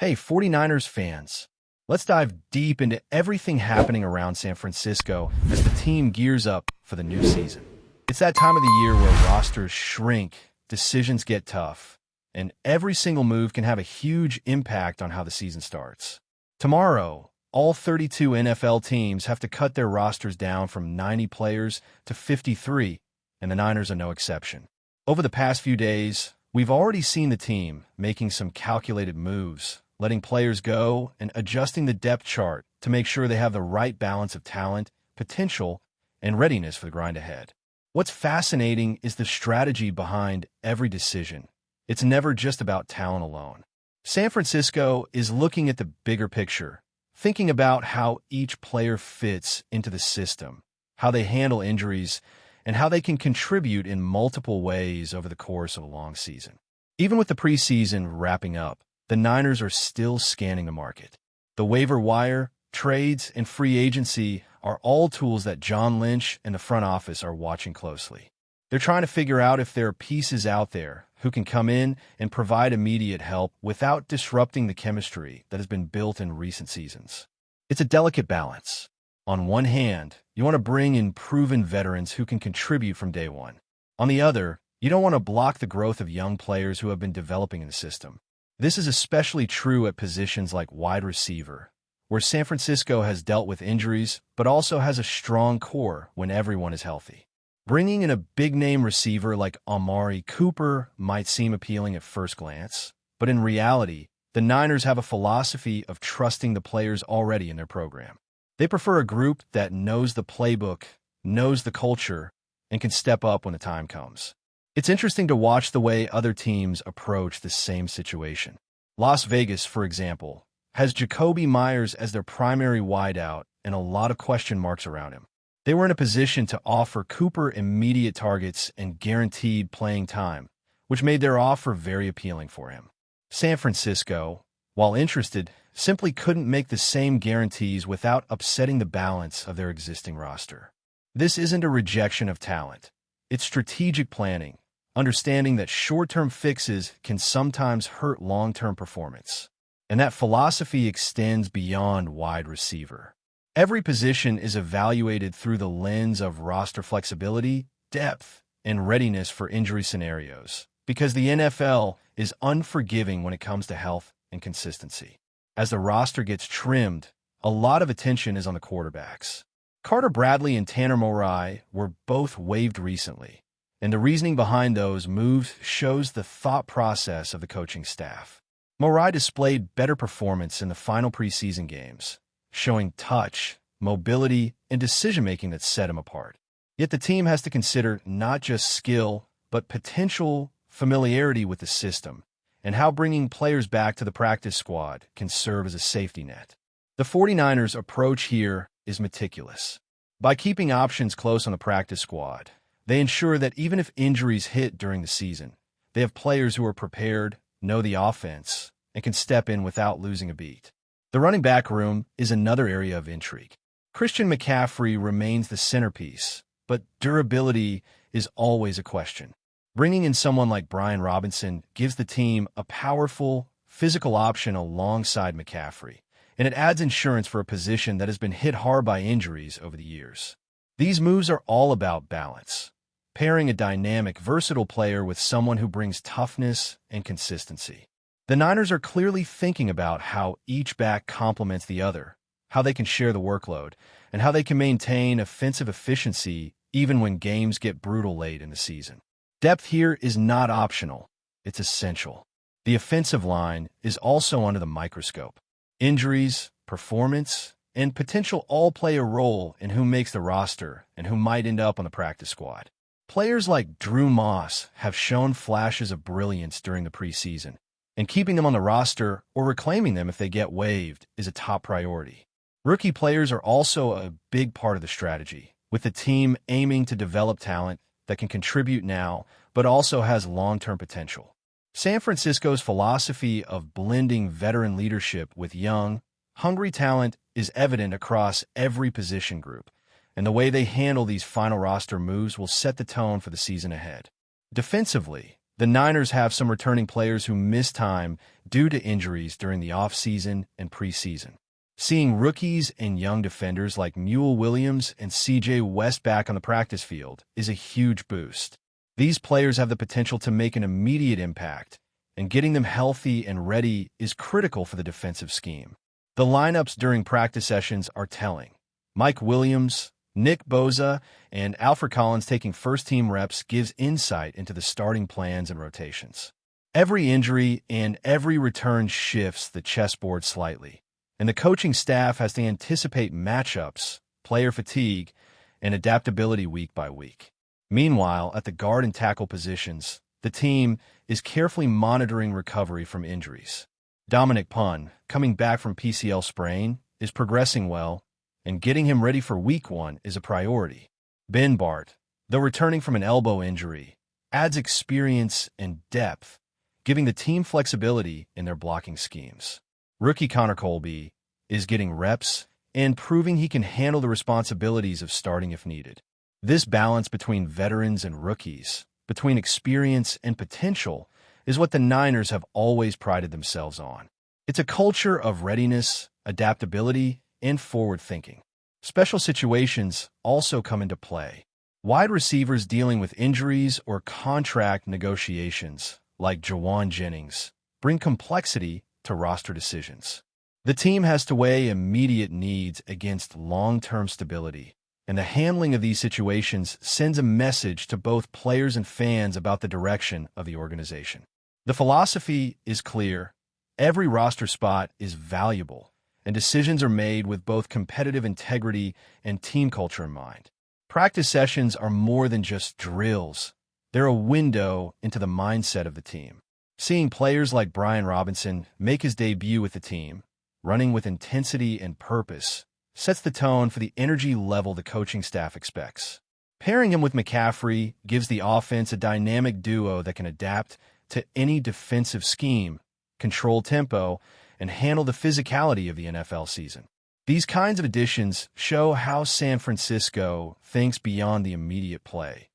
Hey, 49ers fans, let's dive deep into everything happening around San Francisco as the team gears up for the new season. It's that time of the year where rosters shrink, decisions get tough, and every single move can have a huge impact on how the season starts. Tomorrow, all 32 NFL teams have to cut their rosters down from 90 players to 53, and the Niners are no exception. Over the past few days, we've already seen the team making some calculated moves, letting players go and adjusting the depth chart to make sure they have the right balance of talent, potential, and readiness for the grind ahead. What's fascinating is the strategy behind every decision. It's never just about talent alone. San Francisco is looking at the bigger picture, thinking about how each player fits into the system, how they handle injuries, and how they can contribute in multiple ways over the course of a long season. Even with the preseason wrapping up, the Niners are still scanning the market. The waiver wire, trades, and free agency are all tools that John Lynch and the front office are watching closely. They're trying to figure out if there are pieces out there who can come in and provide immediate help without disrupting the chemistry that has been built in recent seasons. It's a delicate balance. On one hand, you want to bring in proven veterans who can contribute from day one. On the other, you don't want to block the growth of young players who have been developing in the system. This is especially true at positions like wide receiver, where San Francisco has dealt with injuries but also has a strong core when everyone is healthy. Bringing in a big-name receiver like Amari Cooper might seem appealing at first glance, but in reality, the Niners have a philosophy of trusting the players already in their program. They prefer a group that knows the playbook, knows the culture, and can step up when the time comes. It's interesting to watch the way other teams approach the same situation. Las Vegas, for example, has Jakobi Meyers as their primary wideout and a lot of question marks around him. They were in a position to offer Cooper immediate targets and guaranteed playing time, which made their offer very appealing for him. San Francisco, while interested, simply couldn't make the same guarantees without upsetting the balance of their existing roster. This isn't a rejection of talent. It's strategic planning, understanding that short-term fixes can sometimes hurt long-term performance. And that philosophy extends beyond wide receiver. Every position is evaluated through the lens of roster flexibility, depth, and readiness for injury scenarios, because the NFL is unforgiving when it comes to health and consistency. As the roster gets trimmed, a lot of attention is on the quarterbacks. Carter Bradley and Tanner Morai were both waived recently, and the reasoning behind those moves shows the thought process of the coaching staff. Morai displayed better performance in the final preseason games, showing touch, mobility, and decision-making that set him apart. Yet the team has to consider not just skill, but potential familiarity with the system, and how bringing players back to the practice squad can serve as a safety net. The 49ers' approach here is meticulous. By keeping options close on the practice squad, they ensure that even if injuries hit during the season, they have players who are prepared, know the offense, and can step in without losing a beat. The running back room is another area of intrigue. Christian McCaffrey remains the centerpiece, but durability is always a question. Bringing in someone like Brian Robinson gives the team a powerful, physical option alongside McCaffrey, and it adds insurance for a position that has been hit hard by injuries over the years. These moves are all about balance, pairing a dynamic, versatile player with someone who brings toughness and consistency. The Niners are clearly thinking about how each back complements the other, how they can share the workload, and how they can maintain offensive efficiency even when games get brutal late in the season. Depth here is not optional, it's essential. The offensive line is also under the microscope. Injuries, performance, and potential all play a role in who makes the roster and who might end up on the practice squad. Players like Drew Moss have shown flashes of brilliance during the preseason, and keeping them on the roster or reclaiming them if they get waived is a top priority. Rookie players are also a big part of the strategy, with the team aiming to develop talent that can contribute now but also has long-term potential. San Francisco's philosophy of blending veteran leadership with young, hungry talent is evident across every position group, and the way they handle these final roster moves will set the tone for the season ahead. Defensively, The Niners have some returning players who missed time due to injuries during the offseason and preseason. Seeing rookies and young defenders like Mule Williams and C.J. West back on the practice field is a huge boost. These players have the potential to make an immediate impact, and getting them healthy and ready is critical for the defensive scheme. The lineups during practice sessions are telling. Mike Williams, Nick Bosa, and Alfred Collins taking first-team reps gives insight into the starting plans and rotations. Every injury and every return shifts the chessboard slightly, and the coaching staff has to anticipate matchups, player fatigue, and adaptability week by week. Meanwhile, at the guard and tackle positions, the team is carefully monitoring recovery from injuries. Dominic Pun, coming back from PCL sprain, is progressing well, and getting him ready for Week 1 is a priority. Ben Bart, though returning from an elbow injury, adds experience and depth, giving the team flexibility in their blocking schemes. Rookie Connor Colby is getting reps and proving he can handle the responsibilities of starting if needed. This balance between veterans and rookies, between experience and potential, is what the Niners have always prided themselves on. It's a culture of readiness, adaptability, and forward thinking. Special situations also come into play. Wide receivers dealing with injuries or contract negotiations, like Jauan Jennings, bring complexity to roster decisions. The team has to weigh immediate needs against long-term stability, and the handling of these situations sends a message to both players and fans about the direction of the organization. The philosophy is clear. Every roster spot is valuable, and decisions are made with both competitive integrity and team culture in mind. Practice sessions are more than just drills. They're a window into the mindset of the team. Seeing players like Brian Robinson make his debut with the team, running with intensity and purpose, sets the tone for the energy level the coaching staff expects. Pairing him with McCaffrey gives the offense a dynamic duo that can adapt to any defensive scheme, control tempo, and handle the physicality of the NFL season. These kinds of additions show how San Francisco thinks beyond the immediate play.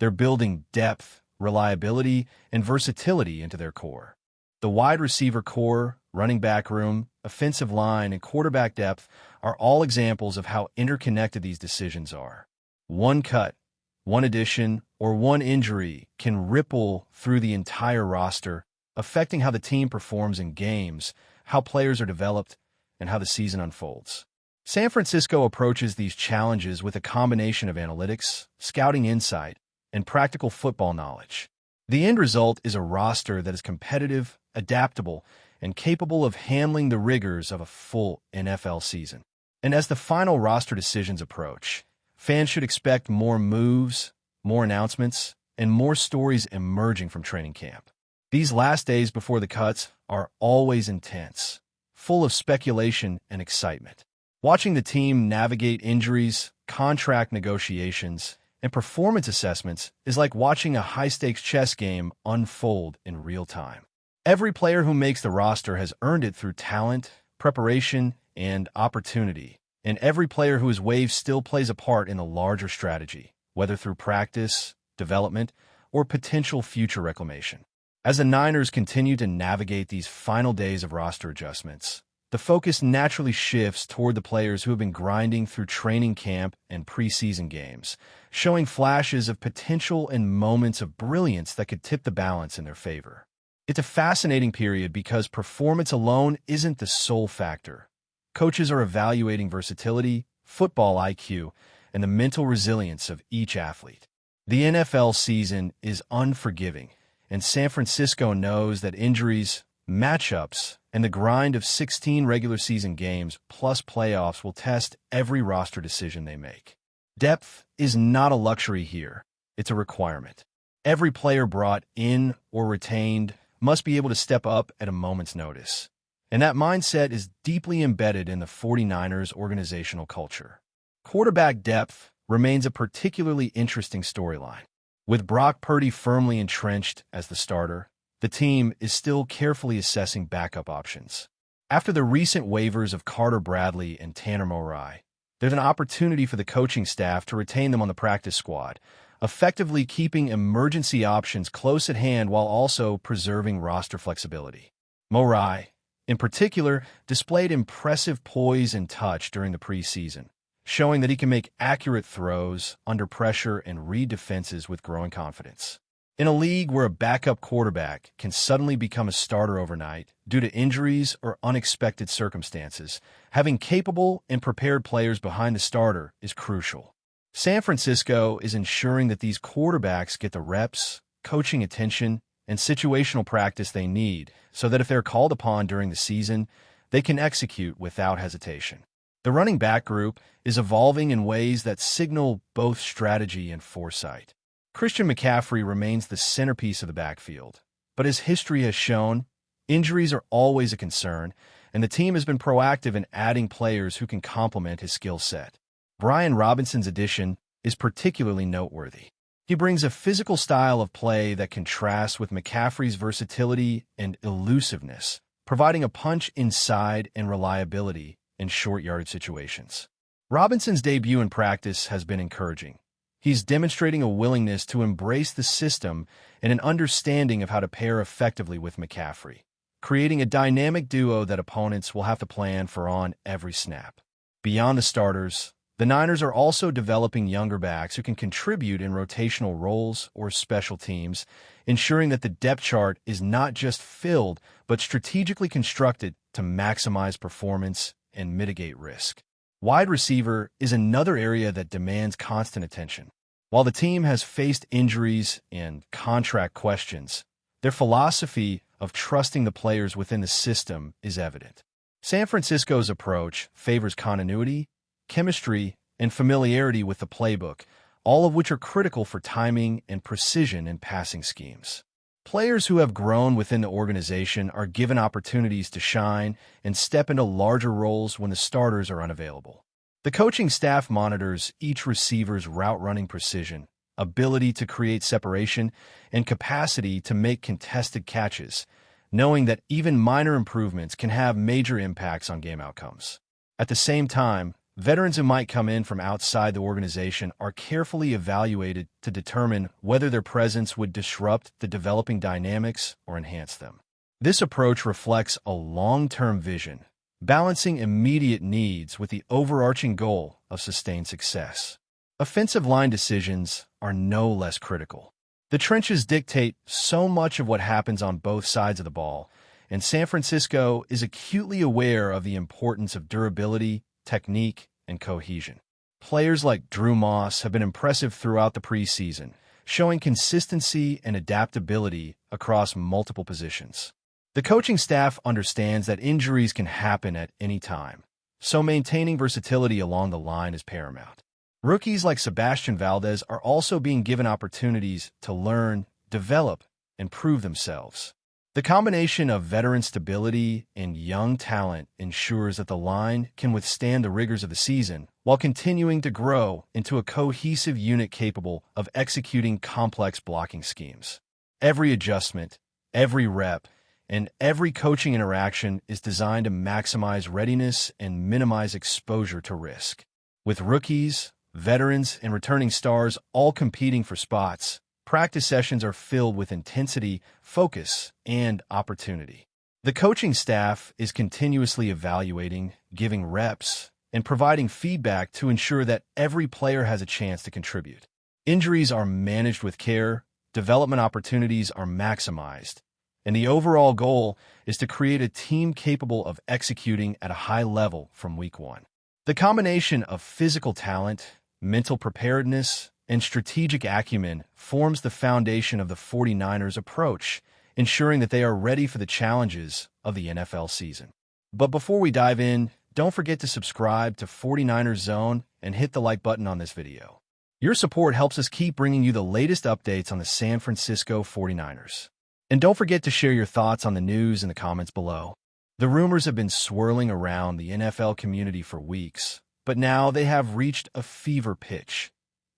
They're building depth, reliability, and versatility into their core. The wide receiver core, running back room, offensive line, and quarterback depth are all examples of how interconnected these decisions are. One cut, one addition, or one injury can ripple through the entire roster, affecting how the team performs in games, how players are developed, and how the season unfolds. San Francisco approaches these challenges with a combination of analytics, scouting insight, and practical football knowledge. The end result is a roster that is competitive, adaptable, and capable of handling the rigors of a full NFL season. And as the final roster decisions approach, fans should expect more moves, more announcements, and more stories emerging from training camp. These last days before the cuts are always intense, full of speculation and excitement. Watching the team navigate injuries, contract negotiations, and performance assessments is like watching a high-stakes chess game unfold in real time. Every player who makes the roster has earned it through talent, preparation, and opportunity, and every player who is waived still plays a part in the larger strategy, whether through practice, development, or potential future reclamation. As the Niners continue to navigate these final days of roster adjustments, the focus naturally shifts toward the players who have been grinding through training camp and preseason games, showing flashes of potential and moments of brilliance that could tip the balance in their favor. It's a fascinating period because performance alone isn't the sole factor. Coaches are evaluating versatility, football IQ, and the mental resilience of each athlete. The NFL season is unforgiving, and San Francisco knows that injuries, matchups, and the grind of 16 regular season games plus playoffs will test every roster decision they make. Depth is not a luxury here, it's a requirement. Every player brought in or retained must be able to step up at a moment's notice. And that mindset is deeply embedded in the 49ers organizational culture. Quarterback depth remains a particularly interesting storyline. With Brock Purdy firmly entrenched as the starter, the team is still carefully assessing backup options. After the recent waivers of Carter Bradley and Tanner Morai, there's an opportunity for the coaching staff to retain them on the practice squad, effectively keeping emergency options close at hand while also preserving roster flexibility. Morai, in particular, displayed impressive poise and touch during the preseason, showing that he can make accurate throws under pressure and read defenses with growing confidence. In a league where a backup quarterback can suddenly become a starter overnight due to injuries or unexpected circumstances, having capable and prepared players behind the starter is crucial. San Francisco is ensuring that these quarterbacks get the reps, coaching attention, and situational practice they need so that if they're called upon during the season, they can execute without hesitation. The running back group is evolving in ways that signal both strategy and foresight. Christian McCaffrey remains the centerpiece of the backfield, but as history has shown, injuries are always a concern, and the team has been proactive in adding players who can complement his skill set. Brian Robinson's addition is particularly noteworthy. He brings a physical style of play that contrasts with McCaffrey's versatility and elusiveness, providing a punch inside and reliability in short-yardage situations. Robinson's debut in practice has been encouraging. He's demonstrating a willingness to embrace the system and an understanding of how to pair effectively with McCaffrey, creating a dynamic duo that opponents will have to plan for on every snap. Beyond the starters, the Niners are also developing younger backs who can contribute in rotational roles or special teams, ensuring that the depth chart is not just filled, but strategically constructed to maximize performance and mitigate risk. Wide receiver is another area that demands constant attention. While the team has faced injuries and contract questions, their philosophy of trusting the players within the system is evident. San Francisco's approach favors continuity, chemistry, and familiarity with the playbook, all of which are critical for timing and precision in passing schemes. Players who have grown within the organization are given opportunities to shine and step into larger roles when the starters are unavailable. The coaching staff monitors each receiver's route-running precision, ability to create separation, and capacity to make contested catches, knowing that even minor improvements can have major impacts on game outcomes. At the same time, veterans who might come in from outside the organization are carefully evaluated to determine whether their presence would disrupt the developing dynamics or enhance them. This approach reflects a long-term vision, balancing immediate needs with the overarching goal of sustained success. Offensive line decisions are no less critical. The trenches dictate so much of what happens on both sides of the ball, and San Francisco is acutely aware of the importance of durability, technique, and cohesion. Players like Drew Moss have been impressive throughout the preseason, showing consistency and adaptability across multiple positions. The coaching staff understands that injuries can happen at any time, so maintaining versatility along the line is paramount. Rookies like Sebastian Valdez are also being given opportunities to learn, develop, and prove themselves. The combination of veteran stability and young talent ensures that the line can withstand the rigors of the season while continuing to grow into a cohesive unit capable of executing complex blocking schemes. Every adjustment, every rep, and every coaching interaction is designed to maximize readiness and minimize exposure to risk. With rookies, veterans, and returning stars all competing for spots, practice sessions are filled with intensity, focus, and opportunity. The coaching staff is continuously evaluating, giving reps, and providing feedback to ensure that every player has a chance to contribute. Injuries are managed with care, development opportunities are maximized, and the overall goal is to create a team capable of executing at a high level from week one. The combination of physical talent, mental preparedness, and strategic acumen forms the foundation of the 49ers approach, ensuring that they are ready for the challenges of the NFL season. But before we dive in, don't forget to subscribe to 49ers Zone and hit the like button on this video. Your support helps us keep bringing you the latest updates on the San Francisco 49ers. And don't forget to share your thoughts on the news in the comments below. The rumors have been swirling around the NFL community for weeks, but now they have reached a fever pitch.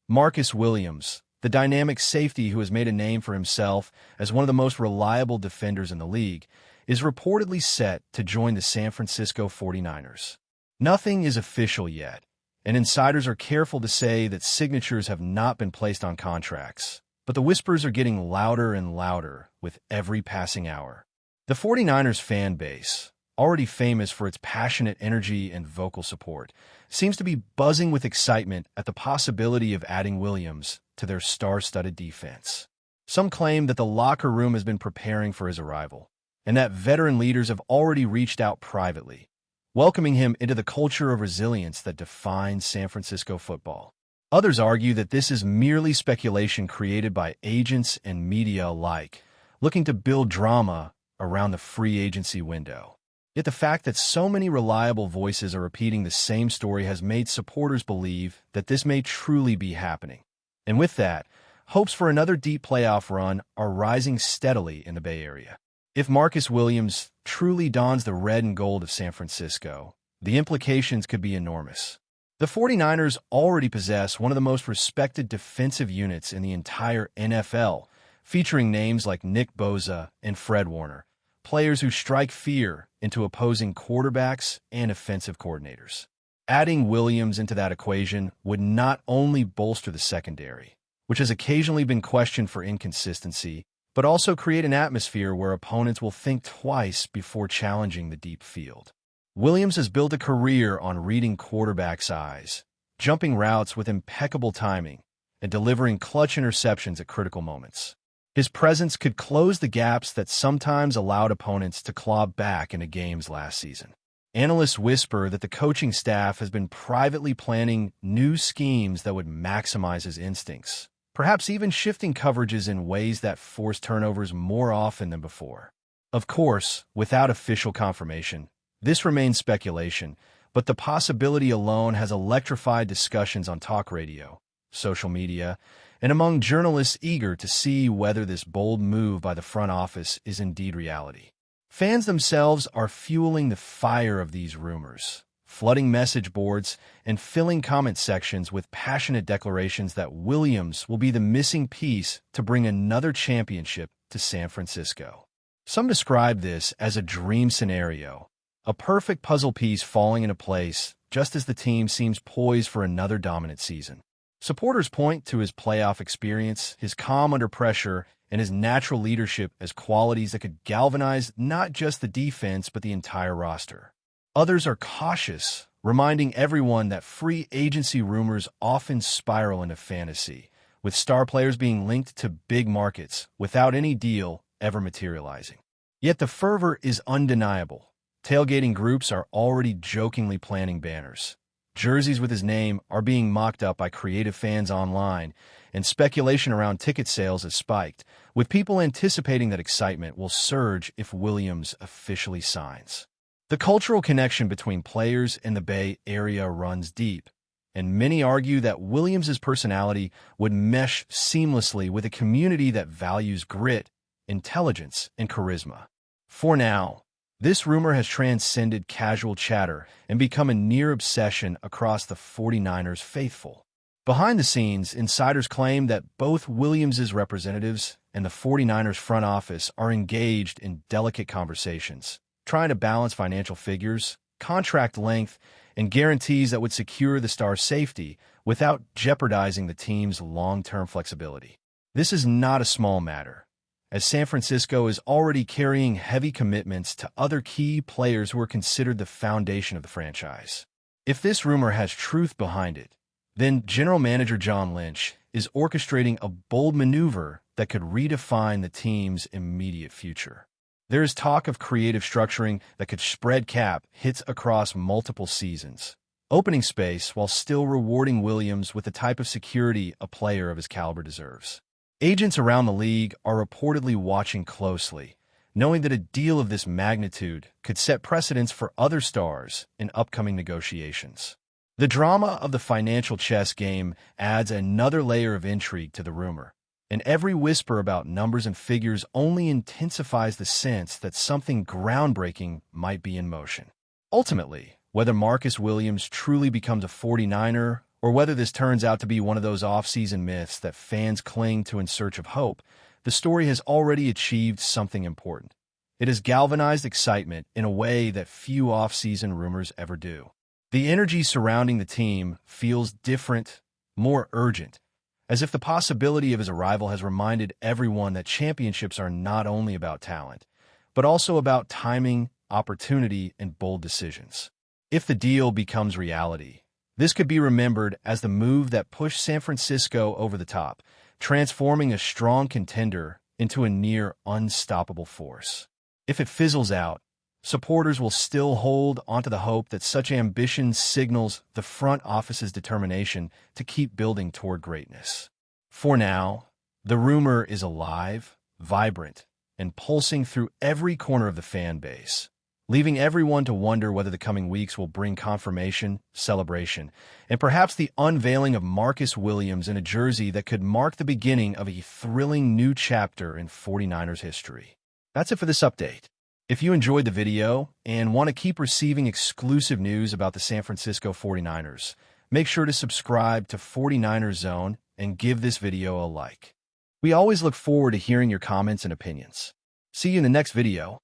Marcus Williams, the dynamic safety who has made a name for himself as one of the most reliable defenders in the league, is reportedly set to join the San Francisco 49ers. Nothing is official yet, and insiders are careful to say that signatures have not been placed on contracts. But the whispers are getting louder and louder with every passing hour. The 49ers fan base, already famous for its passionate energy and vocal support, seems to be buzzing with excitement at the possibility of adding Williams to their star-studded defense. Some claim that the locker room has been preparing for his arrival, and that veteran leaders have already reached out privately, welcoming him into the culture of resilience that defines San Francisco football. Others argue that this is merely speculation created by agents and media alike, looking to build drama around the free agency window. Yet the fact that so many reliable voices are repeating the same story has made supporters believe that this may truly be happening. And with that, hopes for another deep playoff run are rising steadily in the Bay Area. If Marcus Williams truly dons the red and gold of San Francisco, the implications could be enormous. The 49ers already possess one of the most respected defensive units in the entire NFL, featuring names like Nick Bosa and Fred Warner, players who strike fear into opposing quarterbacks and offensive coordinators. Adding Williams into that equation would not only bolster the secondary, which has occasionally been questioned for inconsistency, but also create an atmosphere where opponents will think twice before challenging the deep field. Williams has built a career on reading quarterbacks' eyes, jumping routes with impeccable timing, and delivering clutch interceptions at critical moments. His presence could close the gaps that sometimes allowed opponents to claw back into games last season. Analysts whisper that the coaching staff has been privately planning new schemes that would maximize his instincts, perhaps even shifting coverages in ways that force turnovers more often than before. Of course, without official confirmation, this remains speculation, but the possibility alone has electrified discussions on talk radio, social media, and among journalists eager to see whether this bold move by the front office is indeed reality. Fans themselves are fueling the fire of these rumors, flooding message boards and filling comment sections with passionate declarations that Williams will be the missing piece to bring another championship to San Francisco. Some describe this as a dream scenario, a perfect puzzle piece falling into place just as the team seems poised for another dominant season. Supporters point to his playoff experience, his calm under pressure, and his natural leadership as qualities that could galvanize not just the defense but the entire roster. Others are cautious, reminding everyone that free agency rumors often spiral into fantasy, with star players being linked to big markets without any deal ever materializing. Yet the fervor is undeniable. Tailgating groups are already jokingly planning banners. Jerseys with his name are being mocked up by creative fans online, and speculation around ticket sales has spiked, with people anticipating that excitement will surge if Williams officially signs. The cultural connection between players and the Bay Area runs deep, and many argue that Williams' personality would mesh seamlessly with a community that values grit, intelligence, and charisma. For now, this rumor has transcended casual chatter and become a near obsession across the 49ers faithful. Behind the scenes, insiders claim that both Williams' representatives and the 49ers front office are engaged in delicate conversations, trying to balance financial figures, contract length, and guarantees that would secure the star's safety without jeopardizing the team's long-term flexibility. This is not a small matter, as San Francisco is already carrying heavy commitments to other key players who are considered the foundation of the franchise. If this rumor has truth behind it, then General Manager John Lynch is orchestrating a bold maneuver that could redefine the team's immediate future. There is talk of creative structuring that could spread cap hits across multiple seasons, opening space while still rewarding Williams with the type of security a player of his caliber deserves. Agents around the league are reportedly watching closely, knowing that a deal of this magnitude could set precedents for other stars in upcoming negotiations. The drama of the financial chess game adds another layer of intrigue to the rumor, and every whisper about numbers and figures only intensifies the sense that something groundbreaking might be in motion. Ultimately, whether Marcus Williams truly becomes a 49er or whether this turns out to be one of those off-season myths that fans cling to in search of hope, the story has already achieved something important. It has galvanized excitement in a way that few off-season rumors ever do. The energy surrounding the team feels different, more urgent, as if the possibility of his arrival has reminded everyone that championships are not only about talent, but also about timing, opportunity, and bold decisions. If the deal becomes reality, this could be remembered as the move that pushed San Francisco over the top, transforming a strong contender into a near unstoppable force. If it fizzles out, supporters will still hold onto the hope that such ambition signals the front office's determination to keep building toward greatness. For now, the rumor is alive, vibrant, and pulsing through every corner of the fan base, leaving everyone to wonder whether the coming weeks will bring confirmation, celebration, and perhaps the unveiling of Marcus Williams in a jersey that could mark the beginning of a thrilling new chapter in 49ers history. That's it for this update. If you enjoyed the video and want to keep receiving exclusive news about the San Francisco 49ers, make sure to subscribe to 49ers Zone and give this video a like. We always look forward to hearing your comments and opinions. See you in the next video.